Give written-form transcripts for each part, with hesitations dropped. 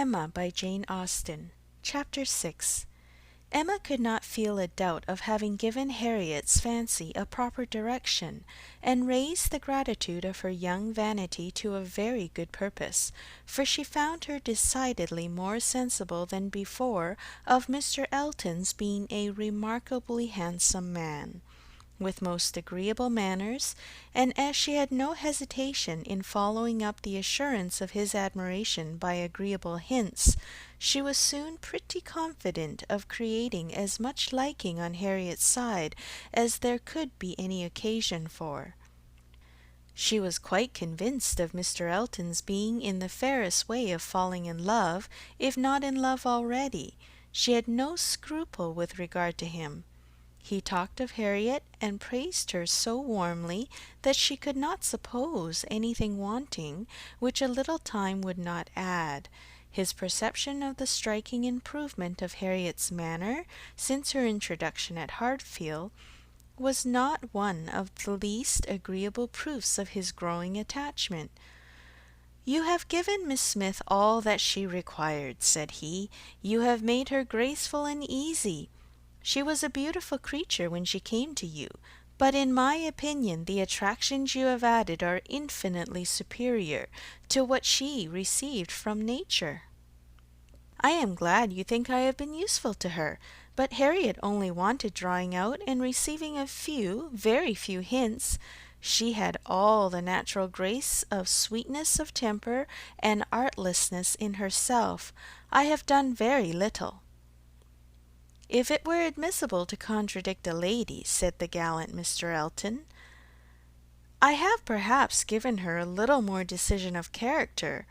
Emma by Jane Austen. Chapter 6. Emma could not feel a doubt of having given Harriet's fancy a proper direction, and raised the gratitude of her young vanity to a very good purpose, for she found her decidedly more sensible than before of Mr. Elton's being a remarkably handsome man, with most agreeable manners, and as she had no hesitation in following up the assurance of his admiration by agreeable hints, she was soon pretty confident of creating as much liking on Harriet's side as there could be any occasion for. She was quite convinced of Mr. Elton's being in the fairest way of falling in love, if not in love already. She had no scruple with regard to him. He talked of Harriet and praised her so warmly that she could not suppose anything wanting which a little time would not add. His perception of the striking improvement of Harriet's manner since her introduction at Hartfield was not one of the least agreeable proofs of his growing attachment. "You have given Miss Smith all that she required," said he. "You have made her graceful and easy. She was a beautiful creature when she came to you, but in my opinion the attractions you have added are infinitely superior to what she received from nature. I am glad you think I have been useful to her, but Harriet only wanted drawing out and receiving a few, very few hints. She had all the natural grace of sweetness of temper and artlessness in herself. I have done very little." "If it were admissible to contradict a lady," said the gallant Mr. Elton, "I have perhaps given her a little more decision of character,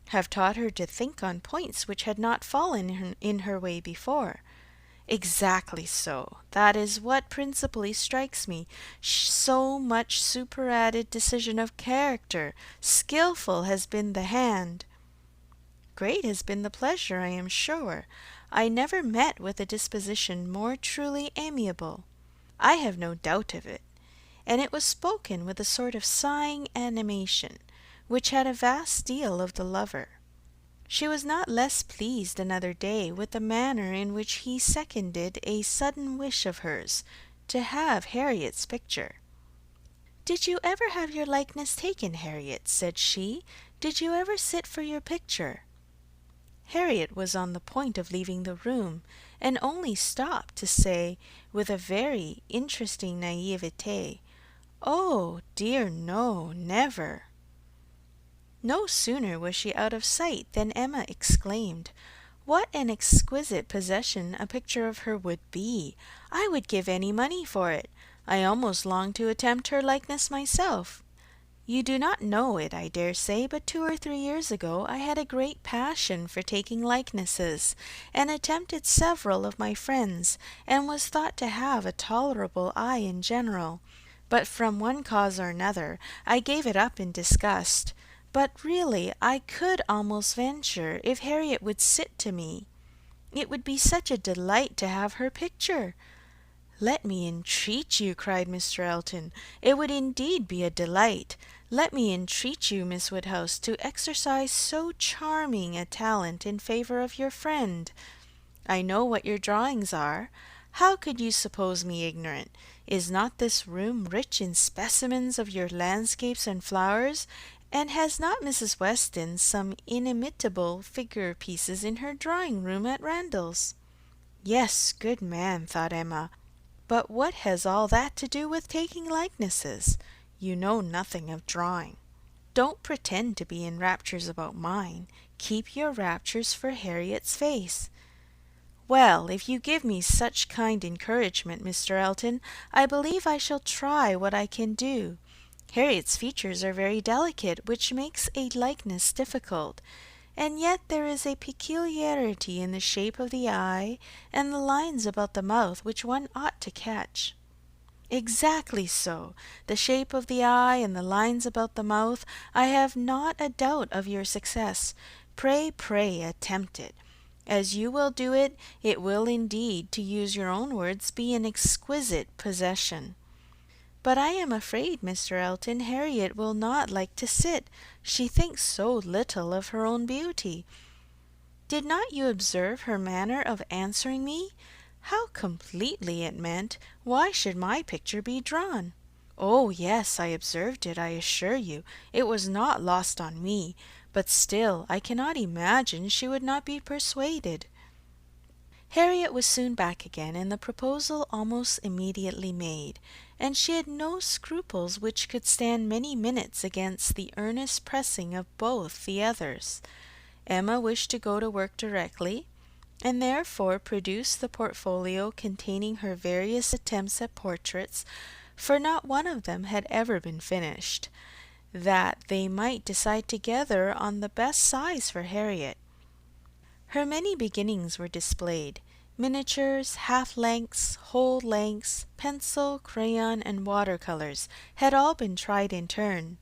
have taught her to think on points which had not fallen in her way before." "Exactly so. That is what principally strikes me. So much superadded decision of character. Skilful has been the hand." "Great has been the pleasure, I am sure. I never met with a disposition more truly amiable." "I have no doubt of it." And it was spoken with a sort of sighing animation, which had a vast deal of the lover. She was not less pleased another day with the manner in which he seconded a sudden wish of hers to have Harriet's picture. "Did you ever have your likeness taken, Harriet?" said she. "Did you ever sit for your picture?" Harriet was on the point of leaving the room, and only stopped to say, with a very interesting naivete, "Oh, dear no, never." No sooner was she out of sight than Emma exclaimed, "What an exquisite possession a picture of her would be! I would give any money for it. I almost long to attempt her likeness myself. You do not know it, I dare say, but 2 or 3 years ago I had a great passion for taking likenesses, and attempted several of my friends, and was thought to have a tolerable eye in general. But from one cause or another I gave it up in disgust. But really I could almost venture, if Harriet would sit to me. It would be such a delight to have her picture." "Let me entreat you," cried Mr. Elton. "It would indeed be a delight. Let me entreat you, Miss Woodhouse, to exercise so charming a talent in favour of your friend. I know what your drawings are. How could you suppose me ignorant? Is not this room rich in specimens of your landscapes and flowers? And has not Mrs. Weston some inimitable figure pieces in her drawing-room at Randalls?" "Yes, good man," thought Emma. "But what has all that to do with taking likenesses? You know nothing of drawing. Don't pretend to be in raptures about mine. Keep your raptures for Harriet's face." "Well, if you give me such kind encouragement, Mr. Elton, I believe I shall try what I can do. Harriet's features are very delicate, which makes a likeness difficult. And yet there is a peculiarity in the shape of the eye and the lines about the mouth which one ought to catch." "Exactly so. The shape of the eye and the lines about the mouth. I have not a doubt of your success. Pray, pray attempt it. As you will do it, it will indeed, to use your own words, be an exquisite possession." "But I am afraid, Mr. Elton, Harriet will not like to sit. She thinks so little of her own beauty." Did not you observe her manner of answering me? How completely it meant, why should my picture be drawn? Oh, yes, I observed it, I assure you. It was not lost on me, but still I cannot imagine she would not be persuaded. Harriet was soon back again, and the proposal almost immediately made, and she had no scruples which could stand many minutes against the earnest pressing of both the others. Emma wished to go to work directly, and therefore produced the portfolio containing her various attempts at portraits, for not one of them had ever been finished, that they might decide together on the best size for Harriet. Her many beginnings were displayed. Miniatures, half-lengths, whole lengths, pencil, crayon, and water-colors had all been tried in turn.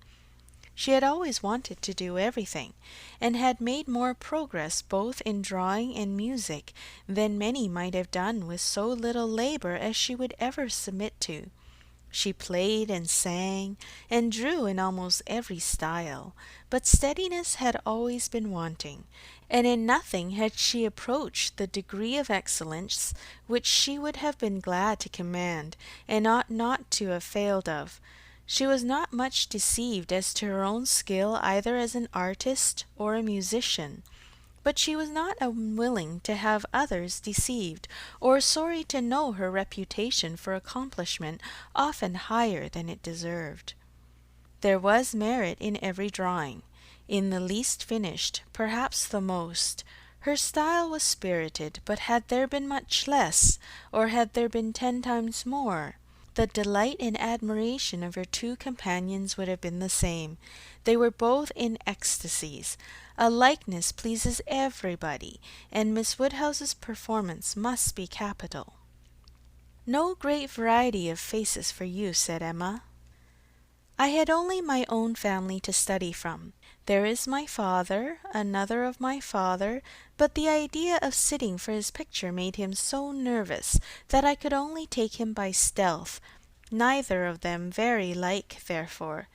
She had always wanted to do everything, and had made more progress both in drawing and music than many might have done with so little labor as she would ever submit to. She played and sang, and drew in almost every style, but steadiness had always been wanting, and in nothing had she approached the degree of excellence which she would have been glad to command, and ought not to have failed of. She was not much deceived as to her own skill either as an artist or a musician, but she was not unwilling to have others deceived, or sorry to know her reputation for accomplishment often higher than it deserved. There was merit in every drawing, in the least finished, perhaps the most. Her style was spirited, but had there been much less, or had there been 10 times more, the delight and admiration of her two companions would have been the same. They were both in ecstasies. A likeness pleases everybody, and Miss Woodhouse's performance must be capital. "No great variety of faces for you," said Emma. "I had only my own family to study from. There is my father, another of my father, but the idea of sitting for his picture made him so nervous that I could only take him by stealth, neither of them very like, therefore.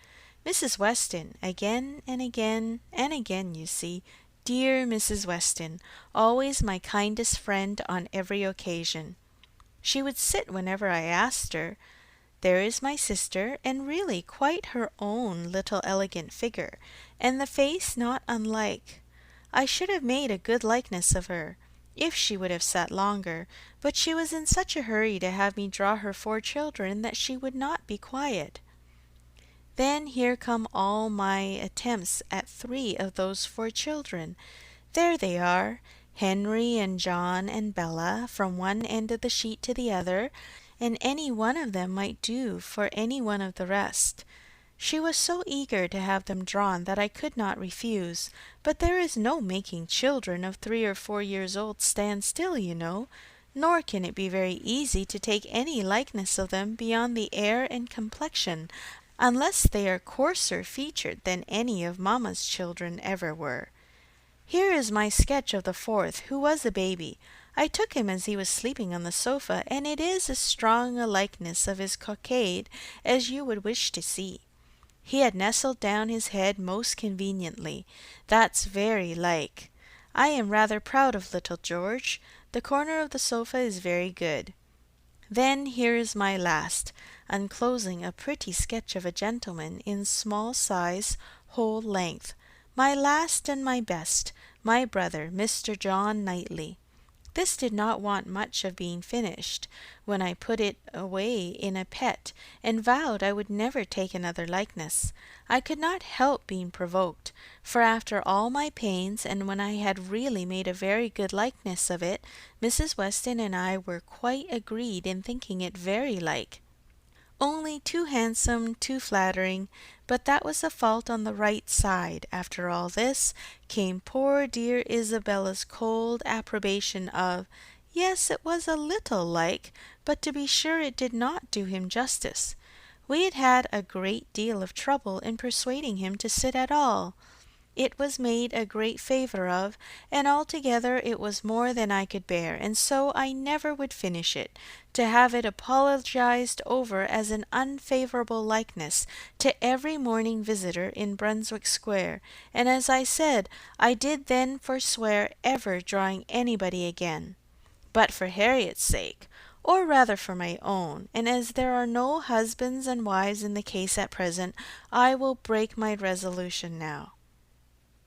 Mrs. Weston, again and again and again, you see, dear Mrs. Weston, always my kindest friend on every occasion. She would sit whenever I asked her. There is my sister, and really quite her own little elegant figure, and the face not unlike. I should have made a good likeness of her, if she would have sat longer, but she was in such a hurry to have me draw her 4 children that she would not be quiet. Then here come all my attempts at 3 of those 4 children. There they are, Henry and John and Bella, from one end of the sheet to the other, and any one of them might do for any one of the rest. She was so eager to have them drawn that I could not refuse, but there is no making children of 3 or 4 years old stand still, you know, nor can it be very easy to take any likeness of them beyond the air and complexion, unless they are coarser featured than any of mamma's children ever were. Here is my sketch of the 4th, who was a baby. I took him as he was sleeping on the sofa, and it is as strong a likeness of his cockade as you would wish to see. He had nestled down his head most conveniently. That's very like. I am rather proud of little George. The corner of the sofa is very good. Then here is my last, enclosing a pretty sketch of a gentleman in small size, whole length. My last and my best, my brother, Mr. John Knightley. This did not want much of being finished, when I put it away in a pet, and vowed I would never take another likeness. I could not help being provoked, for after all my pains, and when I had really made a very good likeness of it, Mrs. Weston and I were quite agreed in thinking it very like. Only too handsome, too flattering, but that was a fault on the right side. After all this came poor dear Isabella's cold approbation of, yes, it was a little like, but to be sure it did not do him justice. We had had a great deal of trouble in persuading him to sit at all. It was made a great favour of, and altogether it was more than I could bear, and so I never would finish it, to have it apologized over as an unfavourable likeness to every morning visitor in Brunswick Square, and as I said, I did then forswear ever drawing anybody again. But for Harriet's sake, or rather for my own, and as there are no husbands and wives in the case at present, I will break my resolution now."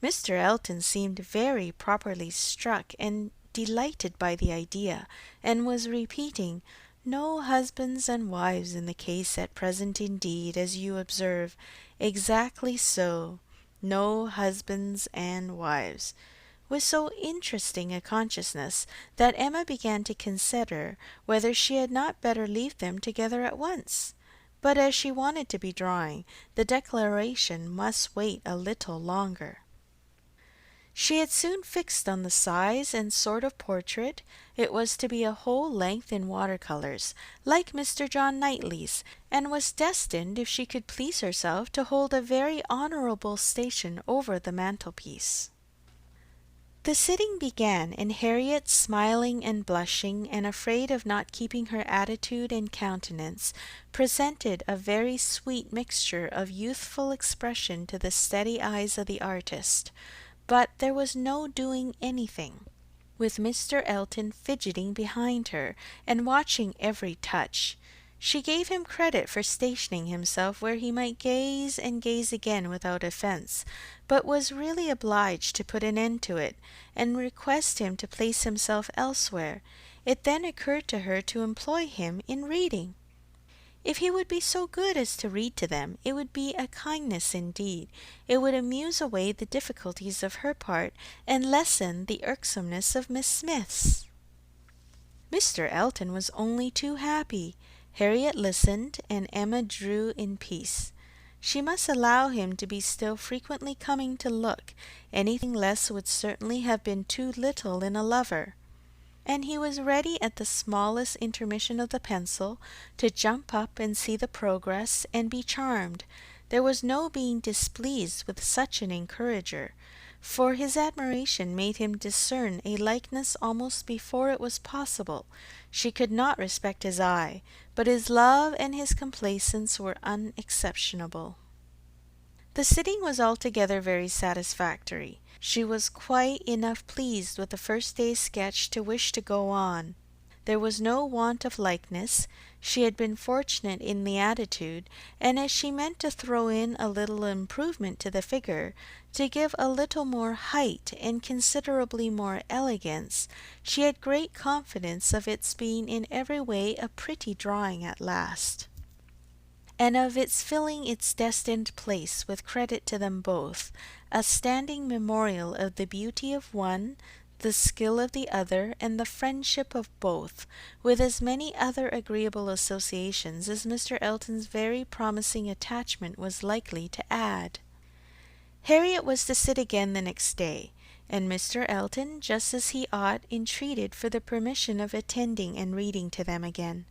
Mr. Elton seemed very properly struck and delighted by the idea, and was repeating, "No husbands and wives in the case at present indeed, as you observe. Exactly so. No husbands and wives," with so interesting a consciousness that Emma began to consider whether she had not better leave them together at once. But as she wanted to be drawing, the declaration must wait a little longer. She had soon fixed on the size and sort of portrait. It was to be a whole length in water-colours, like Mr. John Knightley's, and was destined, if she could please herself, to hold a very honourable station over the mantelpiece. The sitting began, and Harriet, smiling and blushing, and afraid of not keeping her attitude and countenance, presented a very sweet mixture of youthful expression to the steady eyes of the artist. But there was no doing anything, with Mr. Elton fidgeting behind her, and watching every touch. She gave him credit for stationing himself where he might gaze and gaze again without offence, but was really obliged to put an end to it, and request him to place himself elsewhere. It then occurred to her to employ him in reading. If he would be so good as to read to them, it would be a kindness indeed. It would amuse away the difficulties of her part, and lessen the irksomeness of Miss Smith's. Mr. Elton was only too happy. Harriet listened, and Emma drew in peace. She must allow him to be still frequently coming to look. Anything less would certainly have been too little in a lover. And he was ready at the smallest intermission of the pencil to jump up and see the progress and be charmed. There was no being displeased with such an encourager, for his admiration made him discern a likeness almost before it was possible. She could not respect his eye, but his love and his complaisance were unexceptionable. The sitting was altogether very satisfactory. She was quite enough pleased with the first day's sketch to wish to go on. There was no want of likeness. She had been fortunate in the attitude, and as she meant to throw in a little improvement to the figure, to give a little more height and considerably more elegance, she had great confidence of its being in every way a pretty drawing at last, and of its filling its destined place with credit to them both, a standing memorial of the beauty of one, the skill of the other, and the friendship of both, with as many other agreeable associations as Mr. Elton's very promising attachment was likely to add. Harriet was to sit again the next day, and Mr. Elton, just as he ought, entreated for the permission of attending and reading to them again.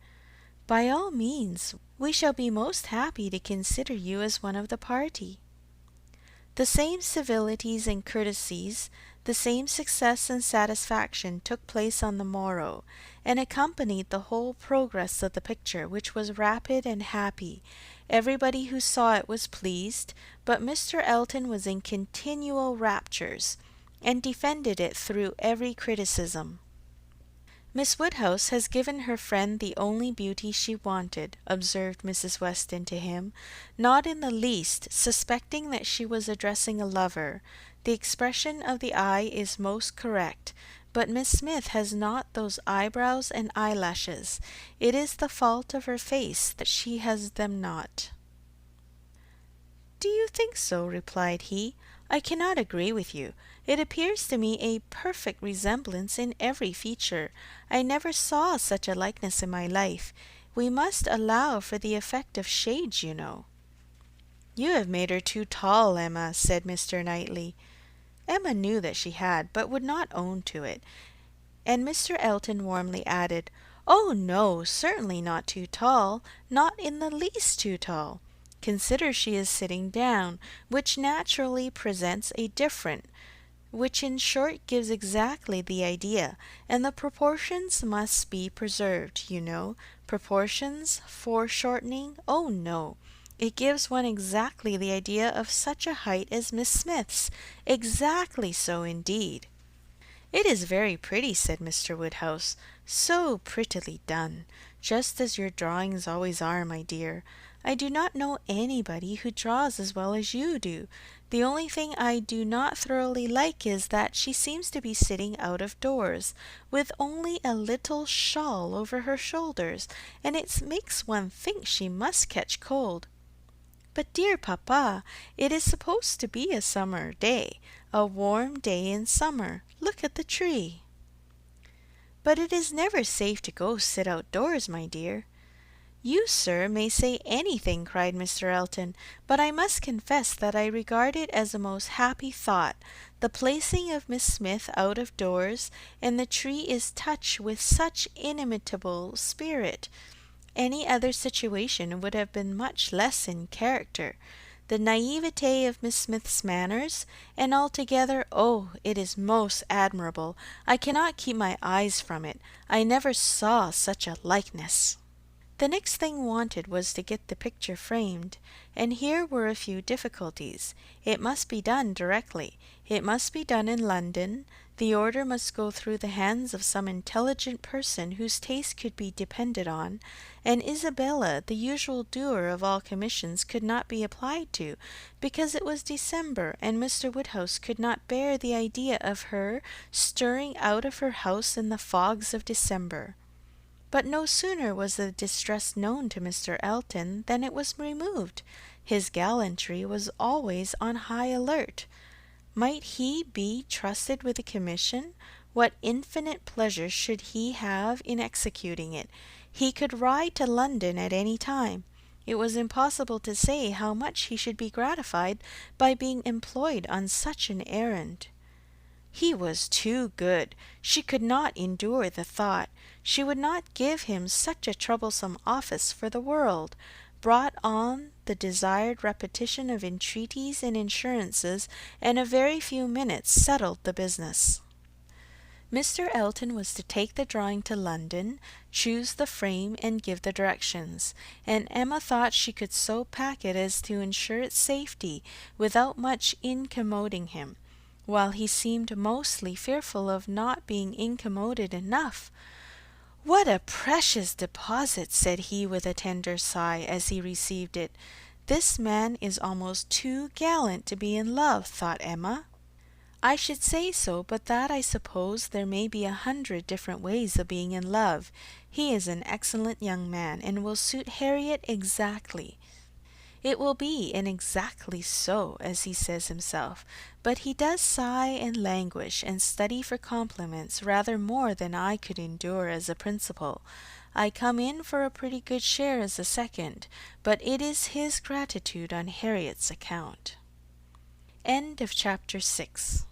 "By all means, we shall be most happy to consider you as one of the party." The same civilities and courtesies, the same success and satisfaction took place on the morrow, and accompanied the whole progress of the picture, which was rapid and happy. Everybody who saw it was pleased, but Mr. Elton was in continual raptures, and defended it through every criticism. "Miss Woodhouse has given her friend the only beauty she wanted," observed Mrs. Weston to him, not in the least suspecting that she was addressing a lover. "The expression of the eye is most correct, but Miss Smith has not those eyebrows and eyelashes. It is the fault of her face that she has them not." "Do you think so?" replied he. "I cannot agree with you. It appears to me a perfect resemblance in every feature. I never saw such a likeness in my life. We must allow for the effect of shades, you know." "You have made her too tall, Emma," said Mr. Knightley. Emma knew that she had, but would not own to it, and Mr. Elton warmly added, "Oh no, certainly not too tall, not in the least too tall. Consider she is sitting down, which naturally presents a different, which in short gives exactly the idea, and the proportions must be preserved, you know. Proportions, foreshortening, oh no. It gives one exactly the idea of such a height as Miss Smith's. Exactly so indeed. It is very pretty, said Mr. Woodhouse. So prettily done. Just as your drawings always are, my dear. I do not know anybody who draws as well as you do. The only thing I do not thoroughly like is that she seems to be sitting out of doors, with only a little shawl over her shoulders, and it makes one think she must catch cold. But, dear papa, it is supposed to be a summer day, a warm day in summer. Look at the tree. But it is never safe to go sit outdoors, my dear. You, sir, may say anything, cried Mr. Elton, but I must confess that I regard it as a most happy thought. The placing of Miss Smith out of doors, and the tree is touched with such inimitable spirit. Any other situation would have been much less in character. The naivete of Miss Smith's manners, and altogether, oh, it is most admirable. I cannot keep my eyes from it. I never saw such a likeness. The next thing wanted was to get the picture framed, and here were a few difficulties. It must be done directly. It must be done in London. The order must go through the hands of some intelligent person whose taste could be depended on, and Isabella, the usual doer of all commissions, could not be applied to, because it was December, and Mr. Woodhouse could not bear the idea of her stirring out of her house in the fogs of December. But no sooner was the distress known to Mr. Elton than it was removed. His gallantry was always on high alert. Might he be trusted with a commission? What infinite pleasure should he have in executing it? He could ride to London at any time. It was impossible to say how much he should be gratified by being employed on such an errand. He was too good. She could not endure the thought. She would not give him such a troublesome office for the world. Brought on the desired repetition of entreaties and insurances, and a very few minutes settled the business. Mr. Elton was to take the drawing to London, choose the frame, and give the directions, and Emma thought she could so pack it as to ensure its safety, without much incommoding him, while he seemed mostly fearful of not being incommoded enough. "What a precious deposit!" said he with a tender sigh, as he received it. "This man is almost too gallant to be in love," thought Emma. "I should say so, but that I suppose there may be 100 different ways of being in love. He is an excellent young man, and will suit Harriet exactly. It will be an exactly so, as he says himself, but he does sigh and languish and study for compliments rather more than I could endure as a principal. I come in for a pretty good share as a second, but it is his gratitude on Harriet's account." End of chapter 6.